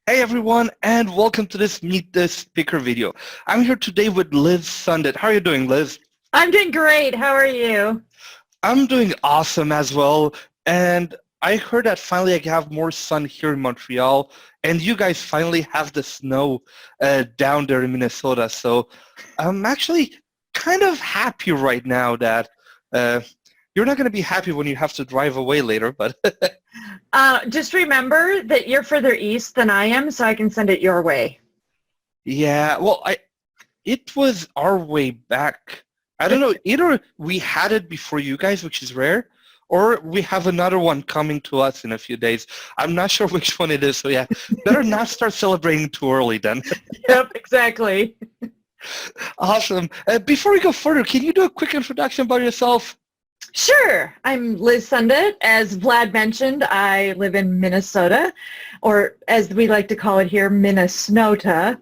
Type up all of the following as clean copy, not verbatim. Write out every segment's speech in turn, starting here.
Hey everyone, and welcome to this Meet the Speaker video. I'm here today with Liz Sundet. How are you doing, Liz? I'm doing great. How are you? I'm doing awesome as well, and I heard that finally I have more sun here in Montreal, and you guys finally have the snow down there in Minnesota, so I'm actually kind of happy right now that you're not going to be happy when you have to drive away later, but Just remember that you're further east than I am, so I can send it your way. yeah, well, it was our way back. I don't know, either we had it before you guys, which is rare, or we have another one coming to us in a few days. I'm not sure which one it is, so yeah, better not start celebrating too early then. Yep, exactly. Awesome. Before we go further, can you do a quick introduction about yourself? Sure. I'm Liz Sundet. As Vlad mentioned, I live in Minnesota, or as we like to call it here, Minnesota.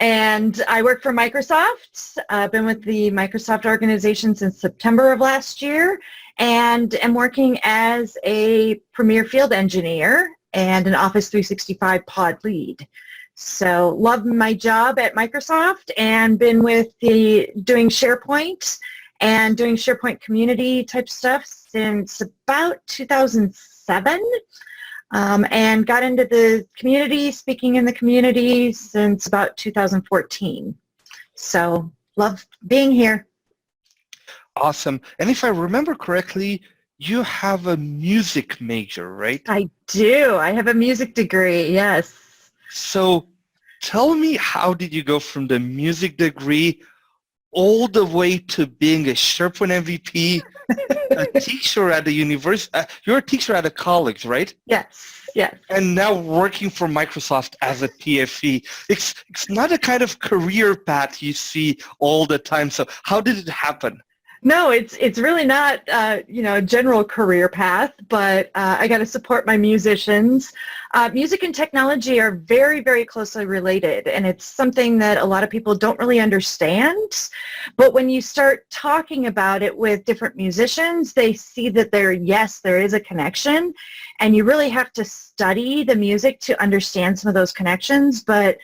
And I work for Microsoft. I've been with the Microsoft organization since September of last year, and am working as a premier field engineer and an Office 365 pod lead. So love my job at Microsoft and been with doing SharePoint and doing SharePoint community type stuff since about 2007. And got into the community, speaking in the community since about 2014. So love being here. Awesome. And if I remember correctly, you have a music major, right? I do. I have a music degree, yes. So tell me, how did you go from the music degree all the way to being a SharePoint MVP, a teacher at the university? You're a teacher at a college, right? Yes, yes. And now working for Microsoft as a PFE. It's not a kind of career path you see all the time. So how did it happen? No, it's really not, a general career path, but I got to support my musicians. Music and technology are very, very closely related, and it's something that a lot of people don't really understand. But when you start talking about it with different musicians, they see that there is a connection, and you really have to study the music to understand some of those connections. But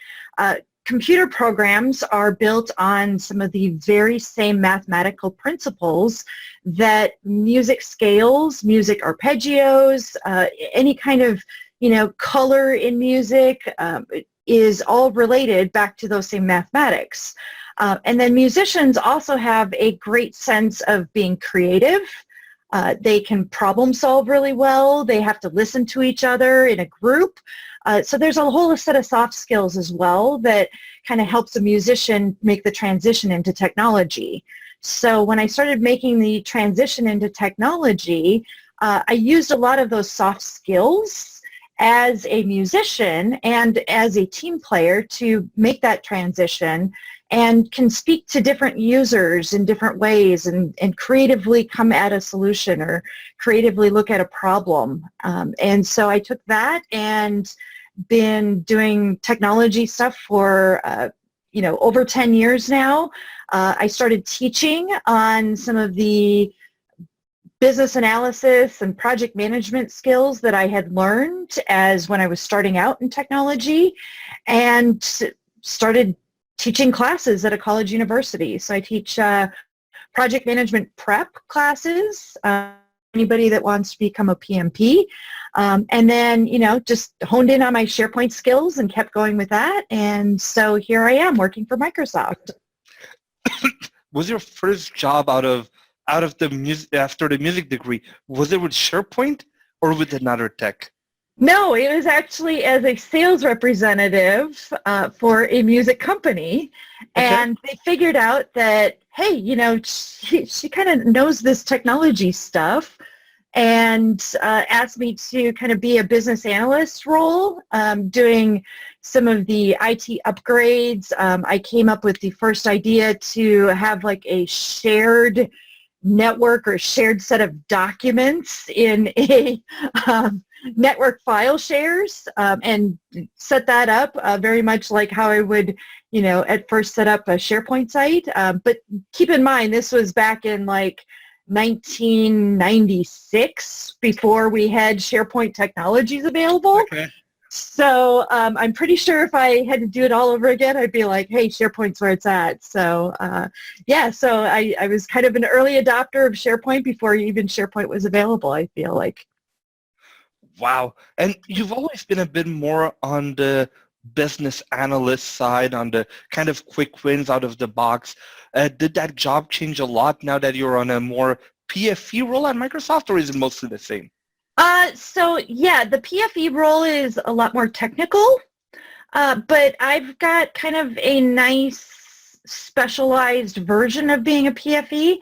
computer programs are built on some of the very same mathematical principles that music scales, music arpeggios, any kind of, color in music is all related back to those same mathematics. And then musicians also have a great sense of being creative. They can problem solve really well. They have to listen to each other in a group. So there's a whole set of soft skills as well that kind of helps a musician make the transition into technology. So when I started making the transition into technology, I used a lot of those soft skills as a musician and as a team player to make that transition, and can speak to different users in different ways and creatively come at a solution or creatively look at a problem. And so I took that and been doing technology stuff for over 10 years now. I started teaching on some of the business analysis and project management skills that I had learned as when I was starting out in technology, and started teaching classes at a college university. So I teach project management prep classes, anybody that wants to become a PMP. And then, just honed in on my SharePoint skills and kept going with that. And so here I am working for Microsoft. Was your first job out of the music, after the music degree, was it with SharePoint or with another tech? No, it was actually as a sales representative for a music company. Okay. And they figured out that, hey, she kind of knows this technology stuff, and asked me to kind of be a business analyst role, doing some of the IT upgrades. I came up with the first idea to have like a shared network or shared set of documents in a network file shares, and set that up very much like how I would, at first set up a SharePoint site. But keep in mind, this was back in like 1996, before we had SharePoint technologies available. Okay. So I'm pretty sure if I had to do it all over again, I'd be like, hey, SharePoint's where it's at. So yeah, so I was kind of an early adopter of SharePoint before even SharePoint was available, I feel like. Wow. And you've always been a bit more on the business analyst side, on the kind of quick wins out of the box. Did that job change a lot now that you're on a more PFE role at Microsoft, or is it mostly the same? So yeah, the PFE role is a lot more technical, but I've got kind of a nice specialized version of being a PFE.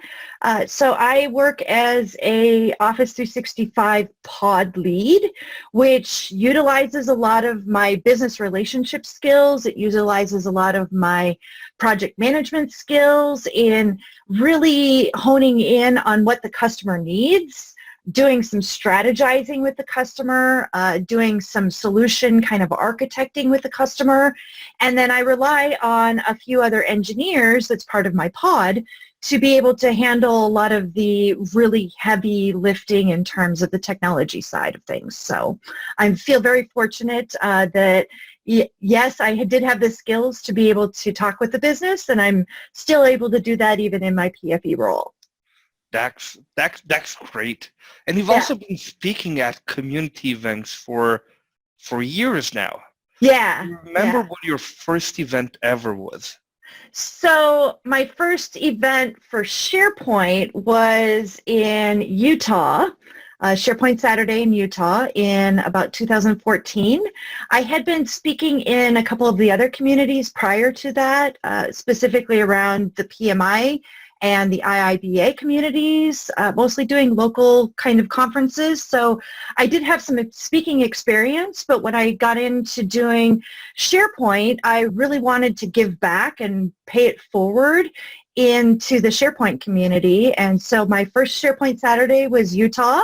So I work as a Office 365 pod lead, which utilizes a lot of my business relationship skills. It utilizes a lot of my project management skills in really honing in on what the customer needs, doing some strategizing with the customer, doing some solution kind of architecting with the customer, and then I rely on a few other engineers that's part of my pod to be able to handle a lot of the really heavy lifting in terms of the technology side of things. So I feel very fortunate that yes, I did have the skills to be able to talk with the business, and I'm still able to do that even in my PFE role. That's great. And you've also been speaking at community events for years now. Yeah. Do you remember what your first event ever was? So my first event for SharePoint was in Utah, SharePoint Saturday in Utah in about 2014. I had been speaking in a couple of the other communities prior to that, specifically around the PMI and the IIBA communities, mostly doing local kind of conferences. So I did have some speaking experience, but when I got into doing SharePoint, I really wanted to give back and pay it forward into the SharePoint community. And so my first SharePoint Saturday was Utah,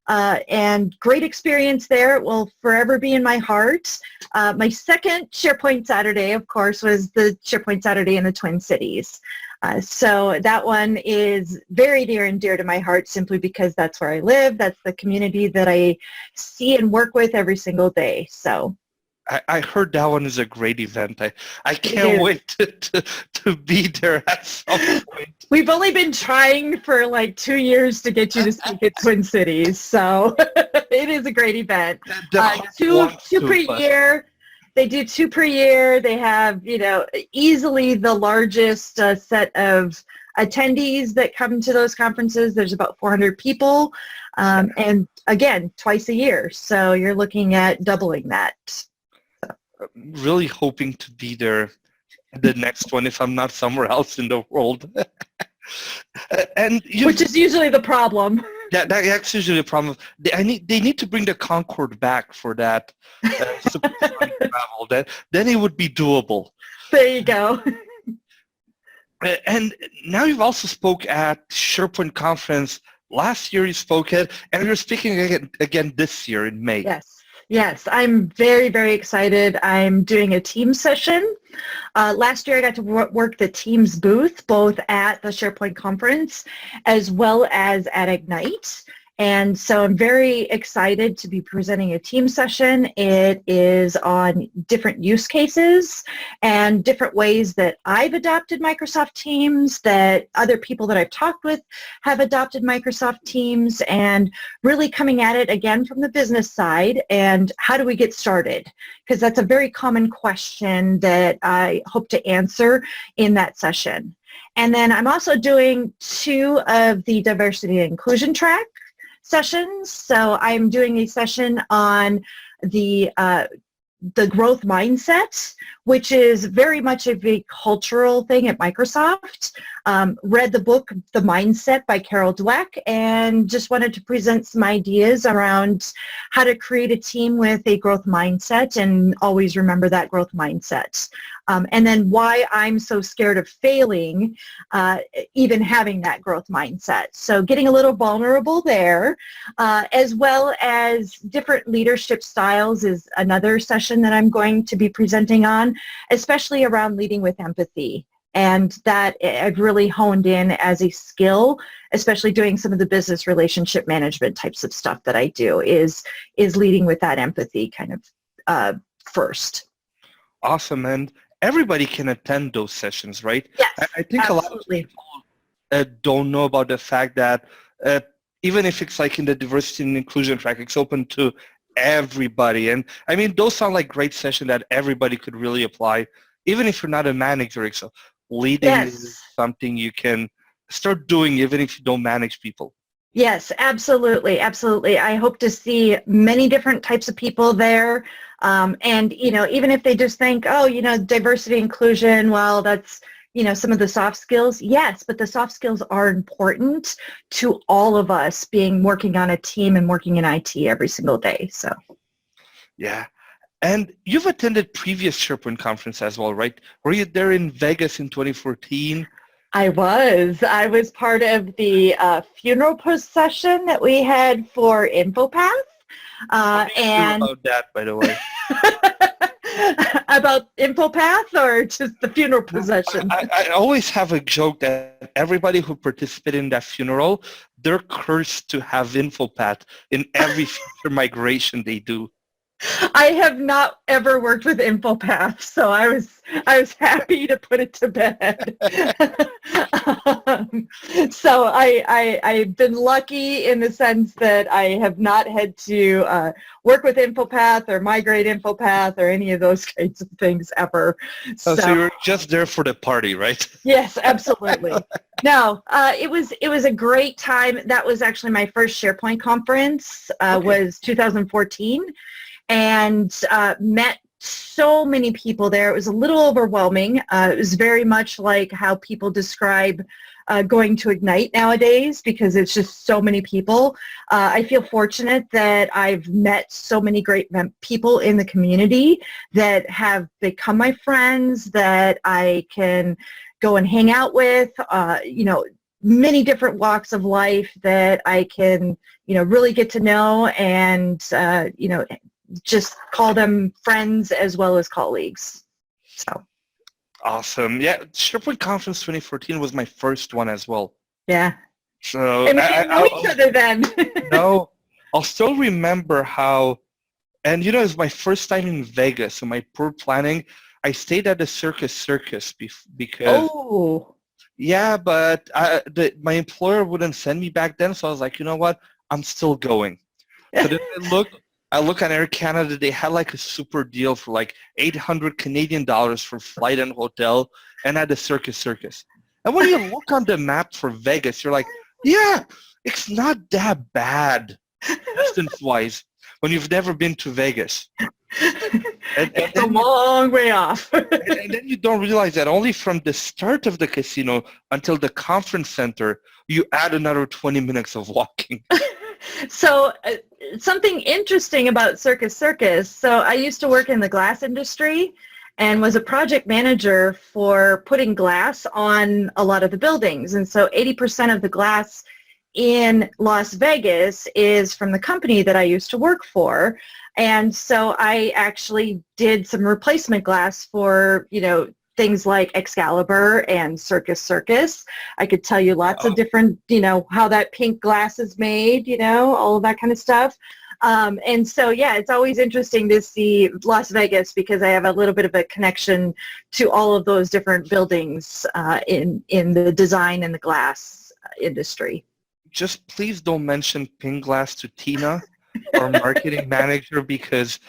and great experience there. It will forever be in my heart. My second SharePoint Saturday, of course, was the SharePoint Saturday in the Twin Cities. So that one is very near and dear to my heart simply because that's where I live. That's the community that I see and work with every single day. So I heard that one is a great event. I can't wait to be there at some point. We've only been trying for like 2 years to get you to speak at Twin Cities, so it is a great event. Two per year. They do 2 per year. They have, easily the largest set of attendees that come to those conferences. There's about 400 people, and again, twice a year. So you're looking at doubling that. Really hoping to be there the next one if I'm not somewhere else in the world. Which is usually the problem. That's usually the problem. They need to bring the Concorde back for that travel. Then it would be doable. There you go. And now you've also spoke at SharePoint conference. Last year you spoke at, and you're speaking again this year in May. Yes, I'm very, very excited. I'm doing a team session. Last year I got to work the Teams booth both at the SharePoint conference as well as at Ignite. And so I'm very excited to be presenting a team session. It is on different use cases and different ways that I've adopted Microsoft Teams, that other people that I've talked with have adopted Microsoft Teams, and really coming at it again from the business side and how do we get started? Because that's a very common question that I hope to answer in that session. And then I'm also doing 2 of the diversity and inclusion track sessions. So I'm doing a session on the growth mindset, which is very much a big cultural thing at Microsoft. Read the book, The Mindset by Carol Dweck, and just wanted to present some ideas around how to create a team with a growth mindset and always remember that growth mindset. And then why I'm so scared of failing, even having that growth mindset. So getting a little vulnerable there, as well as different leadership styles is another session that I'm going to be presenting on, especially around leading with empathy. And that I've really honed in as a skill, especially doing some of the business relationship management types of stuff that I do, is leading with that empathy kind of first. Awesome, and everybody can attend those sessions, right? Yes, I think absolutely. a lot of people don't know about the fact that even if it's like in the diversity and inclusion track, it's open to everybody. And I mean, those sound like great sessions that everybody could really apply, even if you're not a manager. So leading is something you can start doing even if you don't manage people. Yes, absolutely, absolutely. I hope to see many different types of people there. And, even if they just think, oh, diversity, inclusion, well, that's, some of the soft skills. Yes, but the soft skills are important to all of us working on a team and working in IT every single day. So. Yeah. And you've attended previous SharePoint conference as well, right? Were you there in Vegas in 2014? I was part of the funeral procession that we had for InfoPath. And about that, by the way. About InfoPath or just the funeral procession? I always have a joke that everybody who participated in that funeral, they're cursed to have InfoPath in every future migration they do. I have not ever worked with InfoPath, so I was happy to put it to bed. So I've been lucky in the sense that I have not had to work with InfoPath or migrate InfoPath or any of those kinds of things ever. So you're just there for the party, right? Yes, absolutely. No, it was a great time. That was actually my first SharePoint conference, was 2014. And met so many people there. It was a little overwhelming. It was very much like how people describe going to Ignite nowadays because it's just so many people. I feel fortunate that I've met so many great people in the community that have become my friends that I can go and hang out with, many different walks of life that I can, really get to know and, just call them friends as well as colleagues. So awesome. Yeah, SharePoint Conference 2014 was my first one as well. Yeah. So and we didn't know each other then. No, I'll still remember how, and it was my first time in Vegas, so my poor planning, I stayed at the Circus Circus because yeah, but my employer wouldn't send me back then, so I was like, you know what, I'm still going. So then I look on Air Canada, they had like a super deal for like 800 Canadian dollars for flight and hotel and at the Circus Circus. And when you look on the map for Vegas, you're like, yeah, it's not that bad distance-wise when you've never been to Vegas. It's a long way off. and then you don't realize that only from the start of the casino until the conference center, you add another 20 minutes of walking. So something interesting about Circus Circus. So I used to work in the glass industry and was a project manager for putting glass on a lot of the buildings. And so 80% of the glass in Las Vegas is from the company that I used to work for. And so I actually did some replacement glass for, things like Excalibur and Circus Circus. I could tell you lots of different, how that pink glass is made, all of that kind of stuff. And so, yeah, it's always interesting to see Las Vegas because I have a little bit of a connection to all of those different buildings in the design and the glass industry. Just please don't mention pink glass to Tina, our marketing manager, because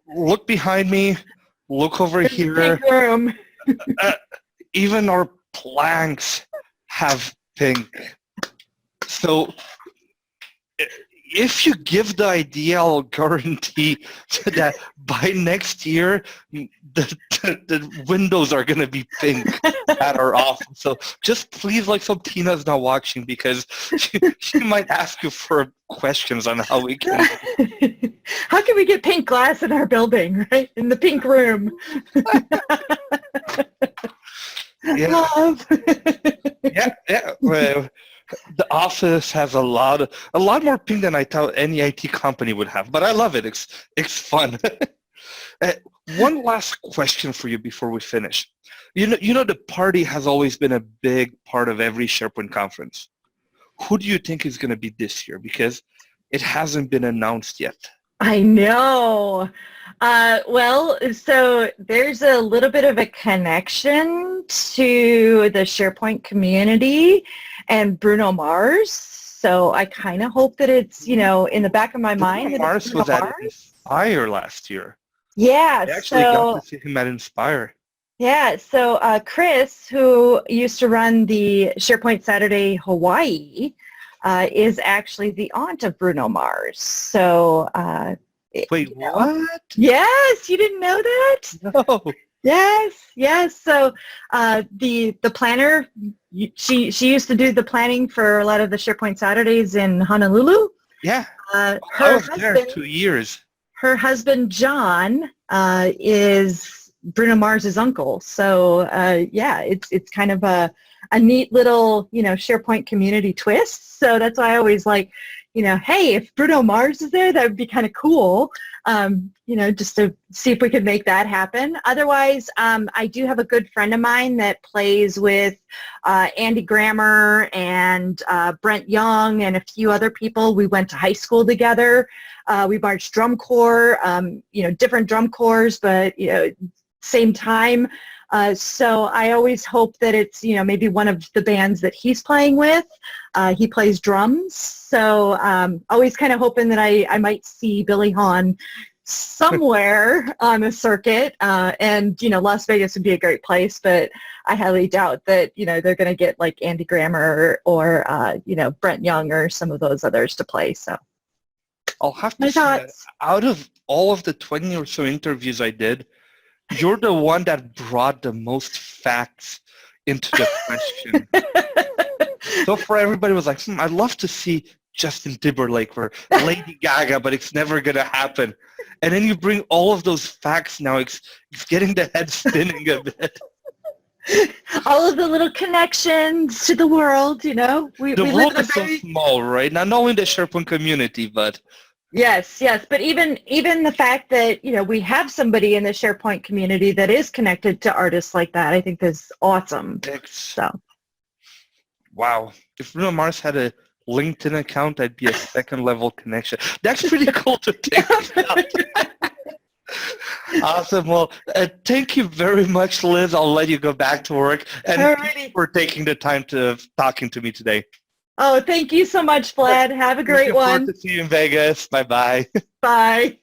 look behind me. Look over here. Even our planks have pink. So if you give the idea, I'll guarantee that by next year, the windows are going to be pink at our office. So just please, so Tina's not watching because she might ask you for questions on how we can. How can we get pink glass in our building, right? In the pink room. Yeah. Well, the office has a lot more pink than I thought any IT company would have, but I love it. It's fun. One last question for you before we finish. The party has always been a big part of every SharePoint conference. Who do you think is going to be this year? Because it hasn't been announced yet. I know. Well, so there's a little bit of a connection to the SharePoint community and Bruno Mars. So I kind of hope that it's, in the back of my mind. Bruno Mars was at Inspire last year. Yeah. I actually got to see him at Inspire. Yeah, so Chris, who used to run the SharePoint Saturday Hawaii, is actually the aunt of Bruno Mars. So, wait, what? Yes, you didn't know that? No. Yes. So the planner, she used to do the planning for a lot of the SharePoint Saturdays in Honolulu. Yeah, I was there 2 years. Her husband John is Bruno Mars's uncle. So yeah, it's kind of a neat little, SharePoint community twist. So that's why I always like, hey, if Bruno Mars is there, that would be kind of cool, just to see if we could make that happen. Otherwise, I do have a good friend of mine that plays with Andy Grammer and Brent Young and a few other people. We went to high school together. We marched drum corps, different drum corps, but, same time. So I always hope that it's, maybe one of the bands that he's playing with. He plays drums. So always kind of hoping that I might see Billy Hahn somewhere on the circuit. And, Las Vegas would be a great place, but I highly doubt that, they're going to get like Andy Grammer or Brent Young or some of those others to play. So I'll have to say that out of all of the 20 or so interviews I did, you're the one that brought the most facts into the question. So for everybody was like, I'd love to see Justin Timberlake or Lady Gaga, but it's never going to happen. And then you bring all of those facts now. It's getting the head spinning a bit. All of the little connections to the world, The world is so small, right? Not only the SharePoint community, but... Yes. But even the fact that, we have somebody in the SharePoint community that is connected to artists like that, I think is awesome. Wow. If Bruno Mars had a LinkedIn account, I'd be a second-level connection. That's pretty cool to think about. Awesome. Well, thank you very much, Liz. I'll let you go back to work. And thank you for taking the time to talking to me today. Oh, thank you so much, Vlad. Have a great one. Looking forward to see you in Vegas. Bye-bye. Bye.